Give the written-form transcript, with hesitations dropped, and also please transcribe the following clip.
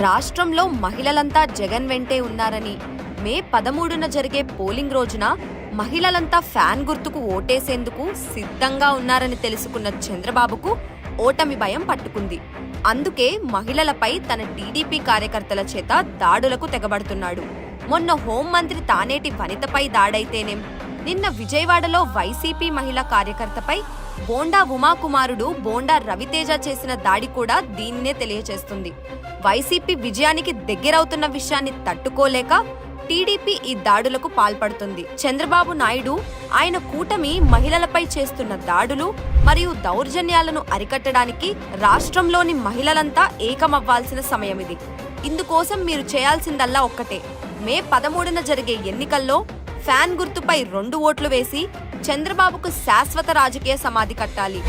రాష్ట్రంలో మహిళలంతా జగన్ వెంటే ఉన్నారని, మే 13న జరిగే పోలింగ్ రోజున మహిళలంతా ఫ్యాన్ గుర్తుకు ఓటేసేందుకు సిద్ధంగా ఉన్నారని తెలుసుకున్న చంద్రబాబుకు ఓటమి భయం పట్టుకుంది. అందుకే మహిళలపై తన టీడీపీ కార్యకర్తల చేత దాడులకు తెగబడుతున్నాడు. మొన్న హోంమంత్రి తానేటి వనితపై దాడైతేనేం, నిన్న విజయవాడలో వైసీపీ మహిళా కార్యకర్తపై బోండా ఉమాకుమారుడు బోండా రవితేజ చేసిన దాడి కూడా దీన్నే తెలియచేస్తుంది. వైసీపీ విజయానికి దగ్గరవుతున్న విషయాన్ని తట్టుకోలేక టీడీపీ ఈ దాడులకు పాల్పడుతుంది. చంద్రబాబు నాయుడు ఆయన కూటమి మహిళలపై చేస్తున్న దాడులు మరియు దౌర్జన్యాలను అరికట్టడానికి రాష్ట్రంలోని మహిళలంతా ఏకమవ్వాల్సిన సమయమిది. ఇందుకోసం మీరు చేయాల్సిందల్లా ఒక్కటే, మే 13న జరిగే ఎన్నికల్లో ఫ్యాన్ గుర్తుపై 2 ఓట్లు వేసి చంద్రబాబుకు శాశ్వత రాజకీయ సమాధి కట్టాలి.